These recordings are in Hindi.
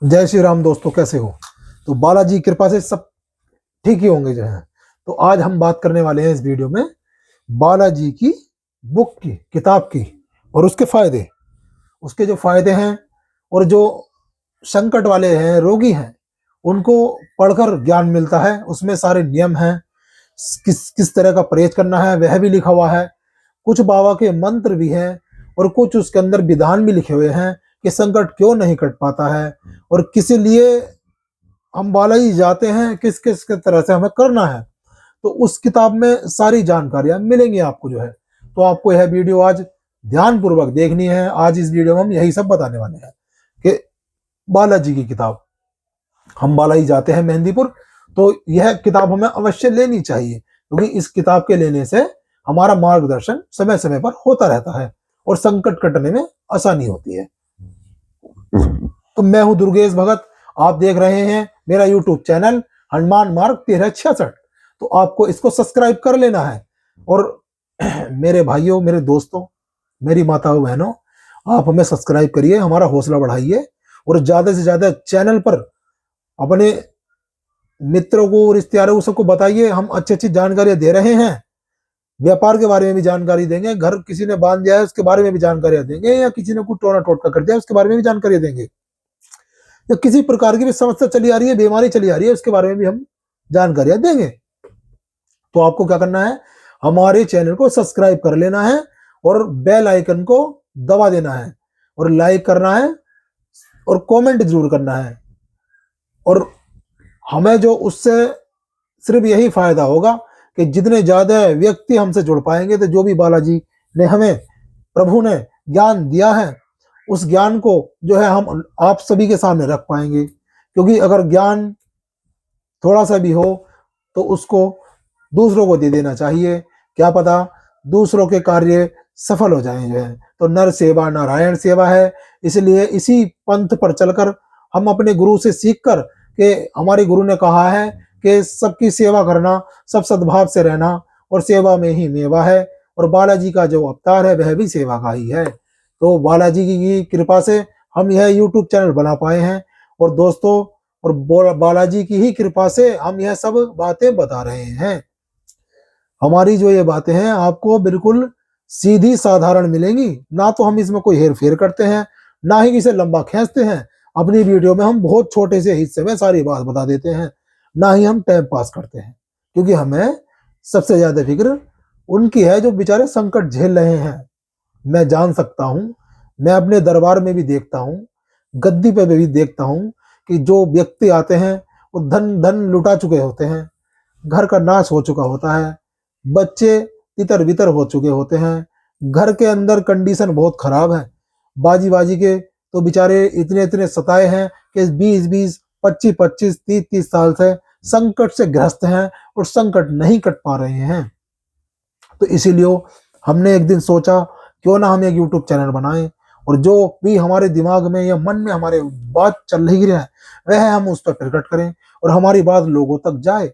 जय श्री राम दोस्तों, कैसे हो? तो बालाजी की कृपा से सब ठीक ही होंगे जो है। तो आज हम बात करने वाले हैं इस वीडियो में बालाजी की बुक की, किताब की, और उसके फायदे, उसके जो फायदे हैं, और जो संकट वाले हैं, रोगी हैं, उनको पढ़कर ज्ञान मिलता है। उसमें सारे नियम हैं, किस किस तरह का परहेज करना है वह भी लिखा हुआ है। कुछ बाबा के मंत्र भी हैं, और कुछ उसके अंदर विधान भी लिखे हुए हैं कि संकट क्यों नहीं कट पाता है, और किस लिए हम बालाजी जाते हैं, किस किस के तरह से हमें करना है। तो उस किताब में सारी जानकारियां मिलेंगी आपको जो है। तो आपको यह वीडियो आज ध्यान पूर्वक देखनी है। आज इस वीडियो में हम यही सब बताने वाले हैं कि बालाजी की किताब, हम बालाजी जाते हैं मेहंदीपुर, तो यह किताब हमें अवश्य लेनी चाहिए, क्योंकि इस किताब के लेने से हमारा मार्गदर्शन समय समय पर होता रहता है और संकट कटने में आसानी होती है। तो मैं हूं दुर्गेश भगत, आप देख रहे हैं मेरा यूट्यूब चैनल हनुमान मार्ग 1366। तो आपको इसको सब्सक्राइब कर लेना है। और मेरे भाइयों, मेरे दोस्तों, मेरी माताओं बहनों, आप हमें सब्सक्राइब करिए, हमारा हौसला बढ़ाइए, और ज्यादा से ज्यादा चैनल पर अपने मित्रों को, रिश्तेदारों को, सबको बताइए। हम अच्छी अच्छी जानकारियां दे रहे हैं। व्यापार के बारे में भी जानकारी देंगे, घर किसी ने बांध दिया है उसके बारे में भी जानकारियां देंगे, या किसी ने कुछ टोना टोटका कर दिया उसके बारे में भी जानकारी देंगे, या किसी प्रकार की भी समस्या चली आ रही है, बीमारी चली आ रही है, उसके बारे में भी हम जानकारियां देंगे। तो आपको क्या करना है, हमारे चैनल को सब्सक्राइब कर लेना है, और बेल आइकन को दबा देना है, और लाइक करना है, और कमेंट जरूर करना है। और हमें जो उससे सिर्फ यही फायदा होगा कि जितने ज्यादा व्यक्ति हमसे जुड़ पाएंगे, तो जो भी बालाजी ने हमें, प्रभु ने ज्ञान दिया है, उस ज्ञान को जो है हम आप सभी के सामने रख पाएंगे। क्योंकि अगर ज्ञान थोड़ा सा भी हो तो उसको दूसरों को दे देना चाहिए। क्या पता दूसरों के कार्य सफल हो जाएं जो है। तो नर सेवा नारायण सेवा है। इसलिए इसी पंथ पर चलकर हम अपने गुरु से सीखकर, कि हमारे गुरु ने कहा है कि सबकी सेवा करना, सब सद्भाव से रहना, और सेवा में ही मेवा है। और बालाजी का जो अवतार है वह भी सेवा का ही है। तो बालाजी की कृपा से हम यह यूट्यूब चैनल बना पाए हैं। और दोस्तों, और बालाजी की ही कृपा से हम यह सब बातें बता रहे हैं। हमारी जो ये बातें हैं आपको बिल्कुल सीधी साधारण मिलेंगी। ना तो हम इसमें कोई हेर फेर करते हैं, ना ही इसे लंबा खींचते हैं। अपनी वीडियो में हम बहुत छोटे से हिस्से में सारी बात बता देते हैं। ना ही हम टाइम पास करते हैं, क्योंकि हमें सबसे ज्यादा फिक्र उनकी है जो बेचारे संकट झेल रहे हैं। मैं जान सकता हूँ, मैं अपने दरबार में भी देखता हूँ, गद्दी पे भी देखता हूँ, कि जो व्यक्ति आते हैं वो धन धन लुटा चुके होते हैं, घर का नाश हो चुका होता है, बच्चे तितर बितर हो चुके होते हैं, घर के अंदर कंडीशन बहुत खराब है। बाजी बाजी के तो बेचारे इतने इतने सताए हैं कि 20-20, 25-25, 30-30 साल से संकट से ग्रस्त हैं, और संकट नहीं कट पा रहे हैं। तो इसीलिए हमने एक दिन सोचा, क्यों ना हम एक यूट्यूब चैनल बनाएं, और जो भी हमारे दिमाग में या मन में हमारे बात चल रही है वह हम उस पर प्रकट करें, और हमारी बात लोगों तक जाए,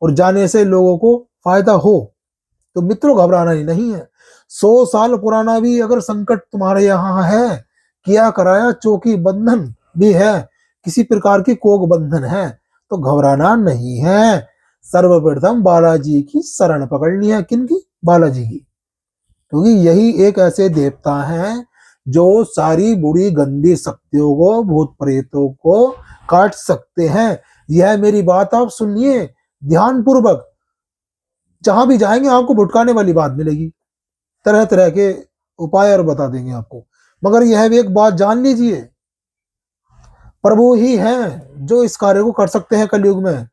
और जाने से लोगों को फायदा हो। तो मित्रों, घबराना ही नहीं है। 100 साल पुराना भी अगर संकट तुम्हारे यहाँ है, किया कराया चौकी बंधन भी है, किसी प्रकार की कोक बंधन है, तो घबराना नहीं है। सर्वप्रथम बालाजी की शरण पकड़नी है। किनकी? बालाजी की। क्योंकि यही एक ऐसे देवता हैं जो सारी बुरी गंदी शक्तियों को, भूत प्रेतों को काट सकते हैं। यह मेरी बात आप सुनिए ध्यान पूर्वक। जहां भी जाएंगे आपको भुटकाने वाली बात मिलेगी, तरह तरह के उपाय और बता देंगे आपको। मगर यह भी एक बात जान लीजिए, प्रभु ही हैं जो इस कार्य को कर सकते हैं कलयुग में,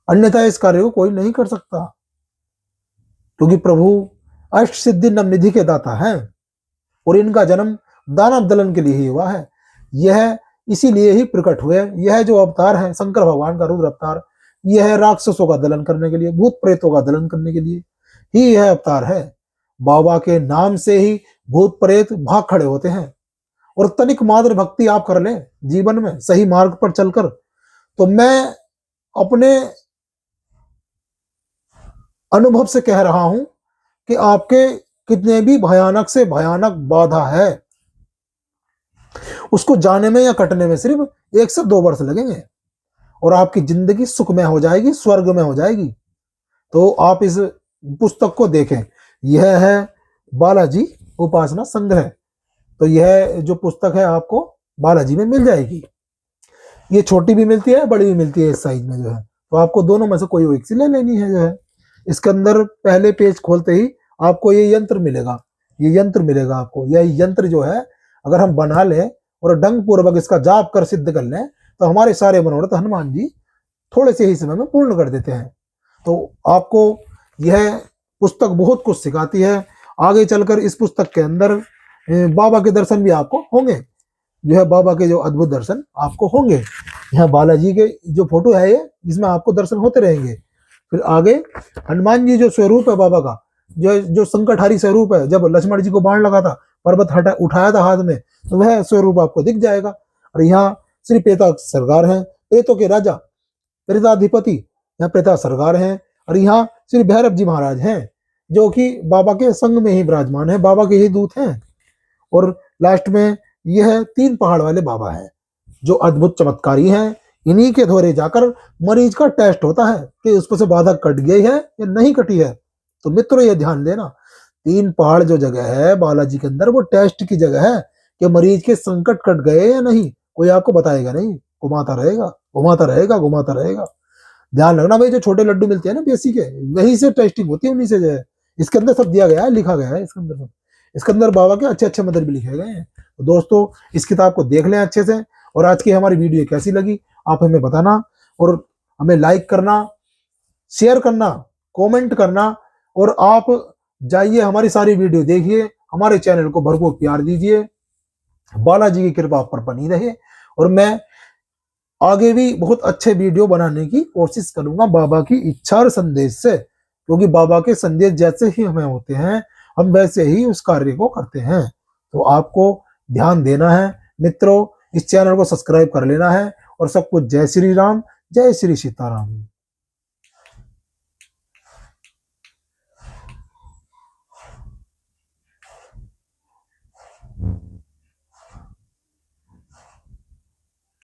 अन्यथा इस कार्य को कोई नहीं कर सकता। क्योंकि प्रभु अष्ट सिद्धि नवनिधि के दाता हैं, और इनका जन्म दानव दलन के लिए ही हुआ है। यह इसीलिए ही प्रकट हुए। यह जो अवतार है शंकर भगवान का रुद्र अवतार, यह राक्षसों का दलन करने के लिए, भूत प्रेतों का दलन करने के लिए ही यह अवतार है। बाबा के नाम से ही भूत प्रेत भाग खड़े होते हैं। और तनिक मात्र भक्ति आप कर लें जीवन में सही मार्ग पर चलकर, तो मैं अपने अनुभव से कह रहा हूं कि आपके कितने भी भयानक से भयानक बाधा है, उसको जाने में या कटने में सिर्फ 1 से 2 वर्ष लगेंगे और आपकी जिंदगी सुखमय हो जाएगी, स्वर्ग में हो जाएगी। तो आप इस पुस्तक को देखें। यह है बालाजी उपासना संग्रह। तो यह जो पुस्तक है आपको बालाजी में मिल जाएगी। ये छोटी भी मिलती है, बड़ी भी मिलती है इस साइज में जो है। तो आपको दोनों में से कोई एक सी ले लेनी है जो है। इसके अंदर पहले पेज खोलते ही आपको ये यंत्र मिलेगा। ये यंत्र मिलेगा आपको। यह यंत्र जो है अगर हम बना लें और ढंग पूर्वक इसका जाप कर सिद्ध कर लें तो हमारे सारे मनोरथ हनुमान जी थोड़े से ही समय में पूर्ण कर देते हैं। तो आपको यह पुस्तक बहुत कुछ सिखाती है। आगे चलकर इस पुस्तक के अंदर बाबा के दर्शन भी आपको होंगे, जो है बाबा के जो अद्भुत दर्शन आपको होंगे। यहाँ बालाजी के जो फोटो है ये, इसमें आपको दर्शन होते रहेंगे। फिर आगे हनुमान जी जो स्वरूप है बाबा का, जो संकटहारी स्वरूप है, जब लक्ष्मण जी को बाण लगा था, पर्वत उठाया था हाथ में, तो वह स्वरूप आपको दिख जाएगा। और यहाँ श्री प्रेता सरकार हैं, प्रेतों के राजा, प्रेताधिपति यहाँ प्रेता सरकार हैं। और यहाँ श्री भैरव जी महाराज हैं, जो कि बाबा के संग में ही विराजमान है, बाबा के ही दूत हैं। और लास्ट में यह 3 पहाड़ वाले बाबा हैं, जो अद्भुत चमत्कारी हैं। इन्हीं के द्वारे जाकर मरीज का टेस्ट होता है कि उस पर से बाधा कट गई है या नहीं कटी है। तो मित्रों ये ध्यान देना, 3 पहाड़ जो जगह है बालाजी के अंदर, वो टेस्ट की जगह है कि मरीज के संकट कट गए या नहीं। कोई आपको बताएगा नहीं, घुमाता रहेगा घुमाता रहेगा घुमाता रहेगा। ध्यान रखना भाई, जो छोटे लड्डू मिलते हैं ना बेसिक है, वहीं से टेस्टिंग होती है, उन्हीं से जो है। इसके अंदर सब दिया गया है, लिखा गया है इसके अंदर सब। इसके अंदर बाबा के अच्छे अच्छे मंत्र भी लिखे गए हैं। तो दोस्तों इस किताब को देख लें अच्छे से। और आज की हमारी वीडियो कैसी लगी आप हमें बताना, और हमें लाइक करना, शेयर करना, कमेंट करना। और आप जाइए हमारी सारी वीडियो देखिए, हमारे चैनल को भरपूर प्यार दीजिए। बालाजी की कृपा आप पर बनी रहे। और मैं आगे भी बहुत अच्छे वीडियो बनाने की कोशिश करूंगा बाबा की इच्छा और संदेश से, क्योंकि बाबा के संदेश जैसे ही हमें होते हैं हम वैसे ही उस कार्य को करते हैं। तो आपको ध्यान देना है मित्रों, इस चैनल को सब्सक्राइब कर लेना है। और सब कुछ जय श्री राम, जय श्री सीताराम।